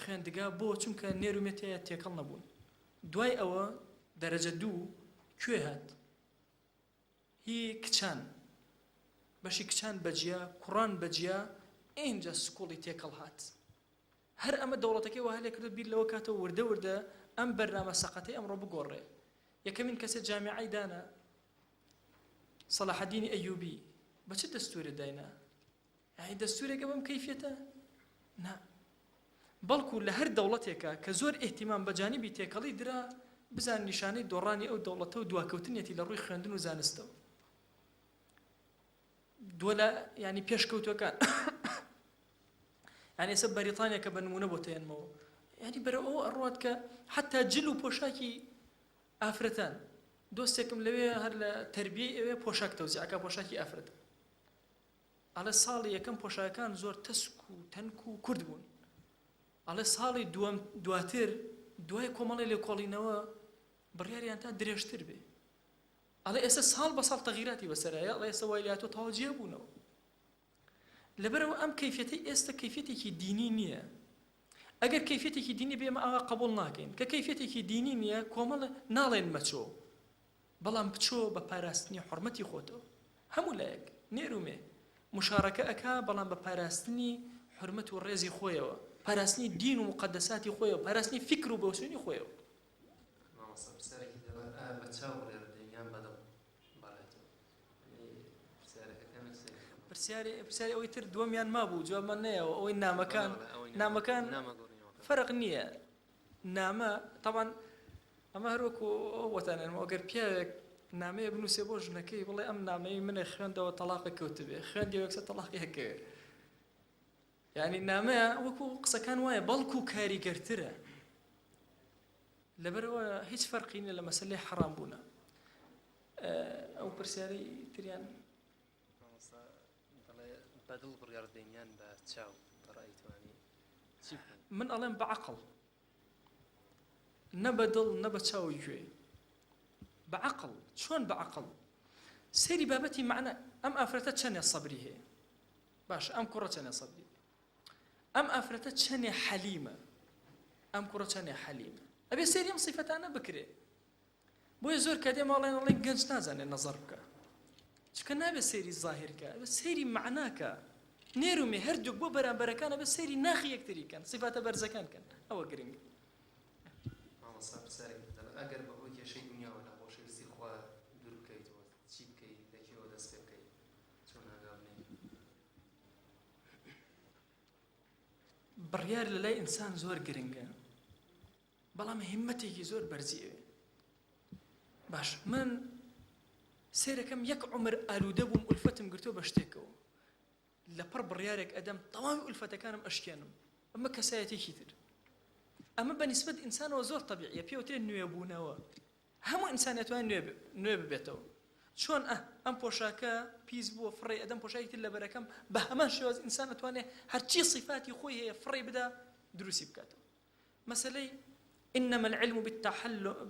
خوێندگا بۆ چونکە نێرومێتەیە تێکەڵ نەبوون. دوای ئەوە دەرەجە 2 کوێ هات؟ هی کچان، بەشی کچان بەجیا، کوڕان بەجیا، ئینجا سکوڵی تێکەڵ هات. هەر ئەمە دەوڵەتەکەی وە هەلێ کردو بیر لەوە کاتەوە وردە وردە ئەم بەرنامە سەقەتەی ئەمڕۆ بگۆڕێ. یەکەمین کەسێ جامیعەی دانا سەلاحەدینی ئەیوبی. بە چ دەستورە داینا؟ یعنی دەستورێکە بەم کەیفیەتە؟ نا. بەڵکو لە هەر دەوڵەتێکە کە زۆر ئێحتیمام بە جانیبی تێکەڵی درا، بزان نیشانەی دۆڕانی ئەو دەوڵەتە و دواکەوتنێتی لە ڕووی خوێندن و زانستەوە. دووە لە ینی پێشکەوتوەکان یعنی ئێستا بەریتانیا کە بە نمونە بۆ تێنمەوە، یعنی بەرە ئەوە ئەڕوات کە حتا جل و پۆشاکی ئافرەتان. دۆستێکم لەوێ هەر لە تەربیەی ئەوێ پۆشاک تەوزیعەکە، پۆشاکی ئافرەت. ئەڵێ ساڵی یەکەم پۆشاکەکان زۆر تەسک و تەنک و کورد بوون. ئەڵێ ساڵی دواتر دوای کۆمەڵی لێکۆڵینەوە بڕیاریان تا درێژتر بێ. ئەڵێ ئێستا ساڵ بە ساڵ تەغیراتی بەسەرایە، ئەڵێ ئێستا وای لاتۆ تەواو جێ بوونەوە. لەبەرەوە ئەم کەیفیەتەی ئێستا کەیفیەتێکی دینی نییە. ئەگەر کەیفیەتێکی دینی بێ ئێمە ئاوا قبوڵ ناکەین. کە کەیفیەتێکی دینی نییە کۆمەڵە ناڵێن مەچۆ، بەڵام بچۆ بە پاراستنی حورمەتی خۆتەوە. هەموو لایەک نێرومێ مشارەکە ئەکا، بەڵام بە پاراستنی حورمەت و ڕێزی خۆیەوە، پاراستنی دین و مقدساتی خۆیەوە، پاراستنی فکر و بەوسنی خۆیەوە. پرسیاری ئەوەی تر دووەمیان مابوو، جوابمان نەیەوە. ئەوەی نامەکان فەرق نییە. نامە طبعاً ئەمە هەروەکو وەتانێنمەوە، ئەگەر پیاوێک نامەیە بنووسێ بۆ ژنەکەی بڵێ ئەم نامەی منە خوێندەوە تەلاقی کەوتبێ، خوێندی وەکسە تەلاقی هەکەوێ. یعنی نامەیە وەکو قسەکان وایە، بەڵکو کاریگەرترە. لەبەرەوە هیچ فەرقی نییە لە مەسەلەی حەرام بوونە. ئەو پرسیاری تریان بەدڵ بڕیاردێنیان بە چاو بەڕایتوانی من ئەڵێم بەعەقڵ، نە بەدڵ نە بە چاوی گوێ، بەعەقڵ. چۆن بەعەقڵ؟ سەیری بابەتی معنە. ئەم ئافرەتە چەندێ سەبری هەیە؟ باش، ئەم کوڕە چەندێ سەبری؟ ئەم ئافرەتە چەندێ حەلیمە؟ ئەم کوڕە چەندێ حەلیمە؟ ئەبێ سەیری ئەم سیفەتانە بکرێ. بۆیە زۆر کاتێ ماڵێن ئەڵێن گەنج نازانێت نەزەر بکە، چکە نابێت سەیری زاهرکە، ئەبێ سەیری معناکە. نێرومێ هەردووک بۆ بەرامبەرەکان ئەبێ سەیری ناخی یەکتریکەن، سیفاتە بەرزەکان کەن. ئەوە گرنگە. ئەگەر بەهۆی کێشەی دنیاوە لە خۆشەویستی خوا دوور بکەیتەوە، چی بکەیت؟ لەکوێوە دەست پێ بکەیت؟ چۆن ئاگابنێ؟ بڕیار لە لای ئینسان زۆر گرنگە، بەڵام هیممەتێکی زۆر بەرزیەوێ. باش، من سیرەکەم یەک عمر ئالوودە بووم، ئولفەتم گرتووە بە شتێکەوە، لەپڕ بڕیارێک ئەدەم تەواوی ئولفەتەکانم ئەشکێنم. ئەمە کەسایەتێکی تر. ئەمە بەنسبەت ئینسانەوە زۆر طەبیعیە، پێوترێت نوێبوونەوە. هەموو ئینسان دەتوانێت نوێ ببێتەوە. چۆن ئەم پۆشاکە پیس بووە فڕێ، ئەدەم پۆشاکی تر لەبەرەکەم، بە هەمان شێوەز ئینسان دەتوانێت هەرچی صفاتی خۆی هەیە فڕێ بدا دروستی بکاتەوە. مەسەلەی إنما العلم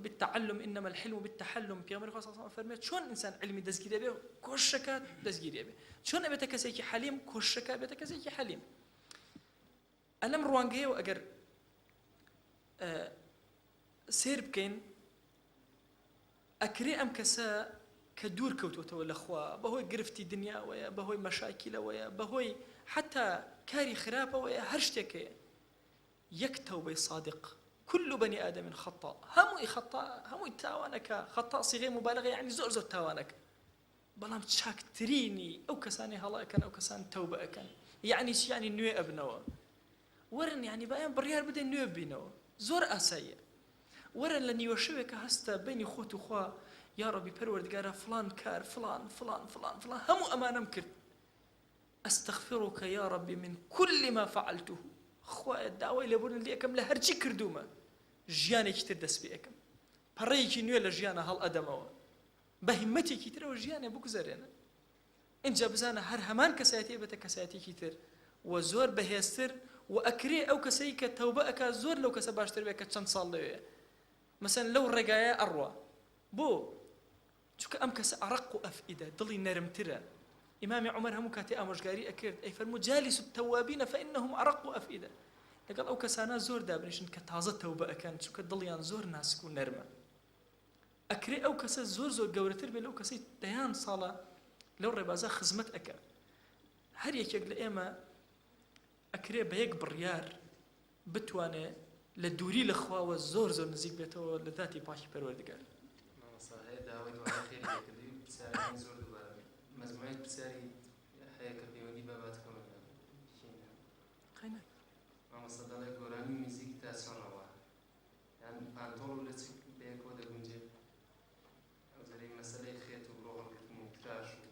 بالتعلم إنما الحلم بالتحلم. پیامبر خدا صلی الله علیه و فرمود چون انسان علمی دزگیری به کوشکات دزگیری به، چون ابد کسی که حلیم کوشکات ابد کسی که حلیم. علم روانگی و اگر سیر بکن اکری ام کسا کدور کوت و تول خوا بهوی گرفتی دنیا و یا بهوی مشاکل و یا بهوی حتی کاری خراب و یا هرشته که یک توبه صادق. كل بني آدم خطاء، هموي خطاء، هموي تاوانك، خطاء صيغة مبالغة يعني زور تاوانك. بلام تشاك تريني أو كساني هلا كان أو كسان توبة كان، يعني شي يعني نوي أبنوا ورن يعني بقى بريار بدأ نوي بينوا زور أسيء ورن لني وشوك هستا بيني خوت وخوا يا ربي برورد قال فلان كار فلان فلان فلان فلان همو أمانة مكرت، أستغفرك يا ربي من كل ما فعلته. خوا داوای لێبوورن لێ ئەەکەم لە هەرچی کردومە، ژیانێکی تر دەست پێ ئەەکەم، پەڕەیەکی نوێ لە ژیانە هەڵ ئەدەمەوە، بە هیممەتێکی ترەوە ژیانێ بگوزارێنە. اینجا بزانە هەر هەمان کەسایەتی بێتە کەسایەتێکی تر و زۆر بەهێزتر و ئەکرێ ئەو کەسەی کە تەوبە ئەکا زۆر لەو کەسە باشتر بێت کە چەند ساڵ لەوێ. مەسەن لەو ڕێگایە ئەڕوا بۆ چونکە ئەم کەسە ئەڕق و ئەفئیدە، دڵی نەرمترە. إمام عمر هم كاتي أمشجاري أكيد أي فرموا جالس التوابين فإنهم أرق أفئدة. لەگەڵ ئەو کەسانە زۆر دابنیشن کە تازە تەوبە ئەکەن چونکە دڵیان زۆر ناسک و نەرمە ئەکرێ ئەو کەسە زۆر زۆر گەورەتر بێت لەو کەسەی دەیان ساڵە لەو ڕێبازە خزمەت ئەکە هەر یەکێک لە ئێمە ئەکرێ بە یەک بڕیار بتوانێ لە دووری لە خواوە زۆر زۆر نزیک بێتەوە لە ذاتی پاکی پەروەردگار مامۆستا داوای دوای خێری دەکردی پرسیارەکانی زۆر دووبارە مەزموعەیەک پرسیاری هەیە کە پەیوەندی بە باتکەمە مامۆستا دەڵێ گۆرانی میزیک تا چۆنەوە یان پانتۆڵ و لە چ بەیەکەوە دەگونجێ ئەو زەرەی مەسەلەی خێت و بڕۆ هەڵگرتن و تراش و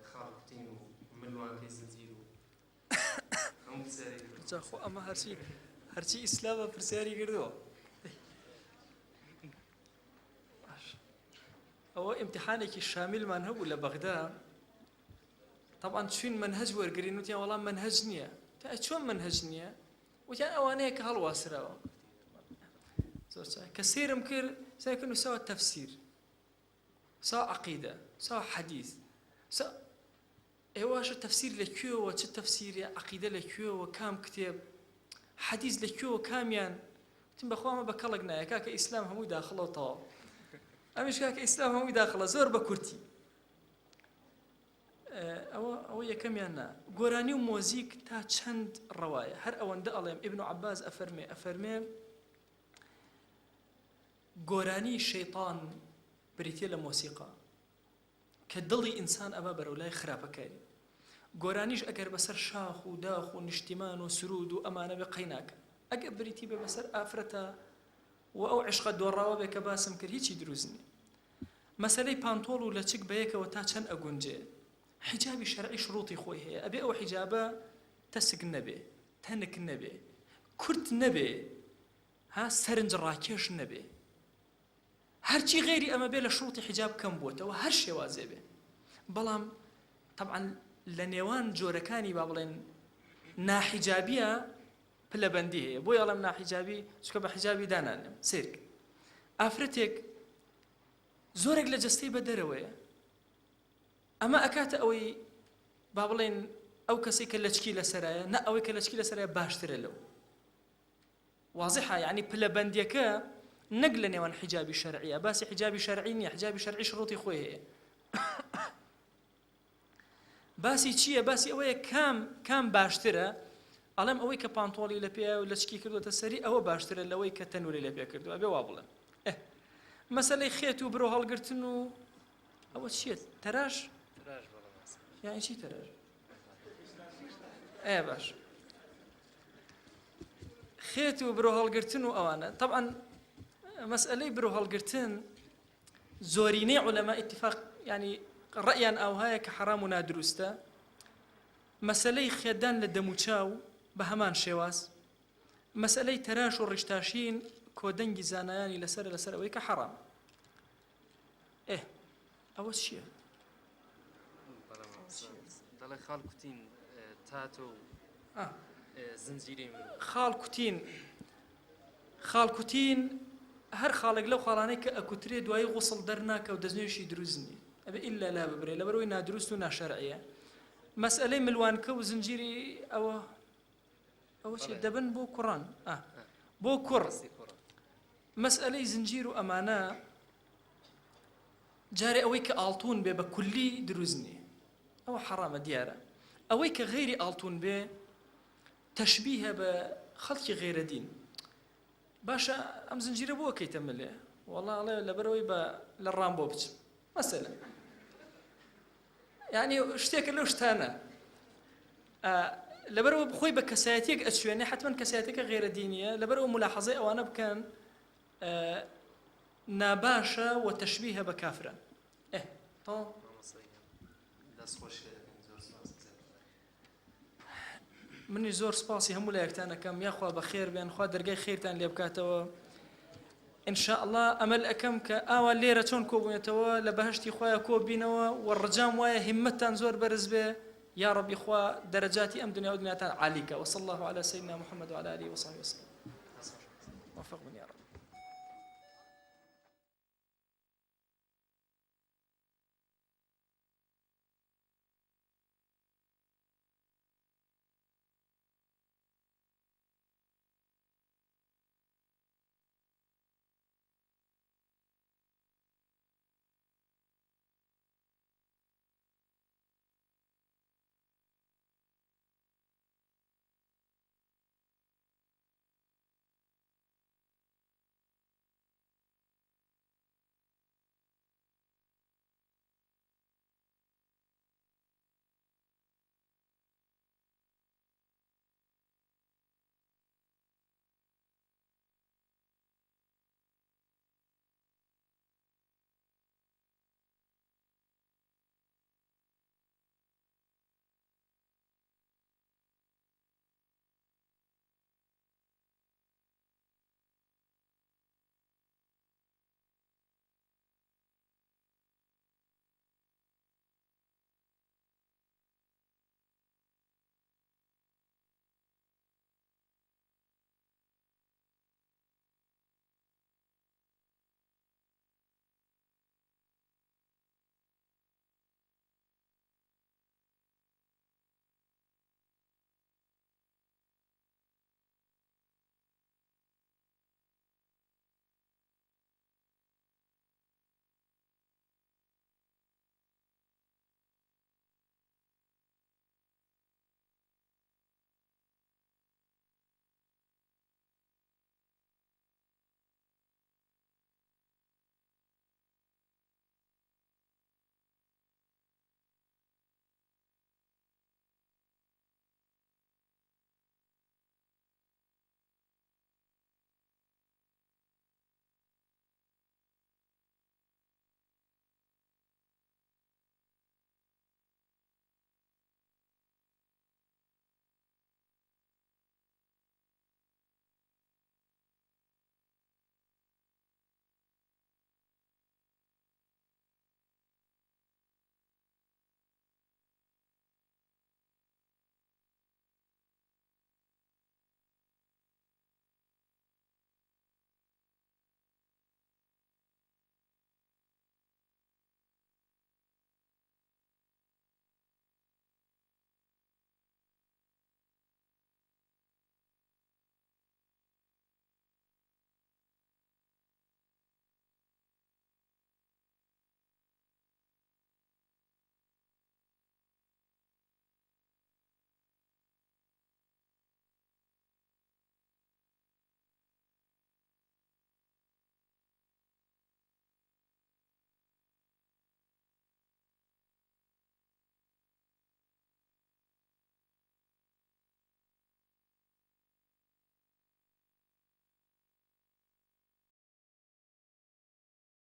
خاڵکوتین و ملوانکەی زنجیر و هەموو پرسیارێک خۆ ئەمە هەرچی ئیسلامە پرسیاری کردەوە ئەوە ئیمتحانێکی شامیلمان هەبوو لە بەغدا طبعا چوین منهج وەرگرین وتیان وەڵام منهج نییە تا چۆن منهج نییە وتیان ئەوانەیە کە هەڵواسراوە زۆر چاک کە سێرم کرد ساکن و ساوە تەفسیر ساوە عەقیدە ساوە حەدیث ئێواشە تەفسیر لەکوێوە چ تەفسیرە عەقیدە لەکوێوە کام کتێب حەدیث لەکوێوە کامیان وتم بەخوامە بە کەڵک نایە کاکە ئیسلام هەمووی داخڵەوە تەواو ئەمیش کاکە ئیسلام هەمووی داخڵە زۆر بە کورتی ئەوە یەکەمیان نا گۆرانی و مۆزیک تا چەند ڕەوایە هەر ئەوەندە ئەڵێم ئیبن عەباس ئەفەرمێ گۆرانی شەیطان بریتیە لە مۆسیقا کە دڵی ئینسان ئەبا بەرەو لای خراپەکاری گۆرانیش ئەگەر بەسەر شاخ و داخ و نیشتیمان و سرود و ئەمانە بێ قەیناکە ئەگەر بریتی بێ بەسەر ئافرەتە و ئەو عشقە دۆڕاوە بێ کە باسم کرد هیچی دروست نییە مەسەلەی پانتۆڵ و لە چک بەیەکەوە تا چەند ئەگونجێ حجابی شەرعی شروطی خۆی هەیە ئەبێ ئەو حجابە تەسک نەبێ تەنک نەبێ کورت نەبێ سەرنج ڕاکێش نەبێ هەرچی غێری ئەمە بێ لە شروطی حجاب کەم بووتەوە هەر شێوازێ بێ بەڵام طبعا لە نێوان جۆرەکانی با بڵێن ناحیجابیە پلەبەندی هەیە بۆی ئەڵێم ناحیجابی چکە بە حیجابی دانانێم سێرک ئافرەتێک زۆرێک لە جەستەی بە دەرەوەیە ئەمە ئەکاتە ئەوەی با بڵێن ئەو کەسێک کە لەچکی لەسەرایە نە ئەوەی کە لەچکی لەسەرایە باشترە لەو واضحە یعنی پلەبەندیەکە نەک لە نێوان حجابی شەرعیە باسی حجابی شەرعی نییە حجابی شەرعی شروطی خۆی هەیە باسی چییە باسی ئەوەیە کام باشترە ئەڵێم ئەوەی کە پانتۆڵی لە پێ و لەچکی کردوتە سەری ئەوە باشترە لەوەی کە تەنوری لە پێ کردووە ئەبێ وا بڵێن مەسەلەی خێت و برۆ هەڵگرتن و ئەوە چییە تەراش یانی چی تەراش باش خێت و برۆ هەڵگرتن و ئەوانە طبعا مەسئلەی برۆ هەڵگرتن زۆرینەی عولەما ئیتیفاق ینی ڕەیان ئەوهایە کە حرام و نادروستە مەسەلەی خێدان لە دەموچاو بە هەمان شێواز مەسەلەی تەراش و ڕیشتاشین کۆدەنگی زانایانی لەسەر ئەوەی کە حرام ئەوە چییە؟ دەڵێ خاڵکوتین تاتۆ زنجیرەی خاڵکوتین هەر خاڵێک لەو خاڵانەی کە ئەکوترێ دوای غوسڵ دەرناکە و دەستنوێژی دروست نییە ئەبێ ئیلا لا ببرێ لەبەرەوەی نادروست و ناشەرعیە مەسئلەی ملوانکە و زنجیری ئەوە چی دەبن بۆ کوڕان بۆ کوڕ مەسئلەی زنجیر و ئەمانە جارێ ئەوەی کە ئاڵتون بێ بە کولی دروست نییە ئەوە حرامە دیارە ئەوەی کە غێری ئاڵتون بێ تەشبیهە بە خەڵکی غێرە دین باشە ئەم زنجیرە بۆ کەیتە ملێ وەڵڵا لەبەرەوەی بە لە ڕام بۆ بچم مەسەلەن یعنی شتێکە لەو شتانە لەبەرەوە بخۆی بە کەسایەتێک ئەچوێنێ حتمما کەسایەتێکە غێرە دینیە لەبەرەوە ملاحەزەی ئەوانە بکەن ناباشە و تەشبیهە بە کافرە منی زۆر سپاسی هەموو لایەکتانەکەم یاخوا بە خێر بێن خوا دەرگای خێرتان لێ بکاتەوە ئینشاء الله ئەمەل ئەەکەم کە ئاوا لێرە چۆن کۆبوونێتەوە لە بەهشتی خوایە کۆبینەوە و ڕجام وایە هیممەتتان زۆر بەرز بێ یا ربی خوا دەرەجاتی ئەم دنیا و دنیاتان عالیکە وصلى الله على سيدنا محمد وعلى آله وصحبه وسلم وفقني يا رب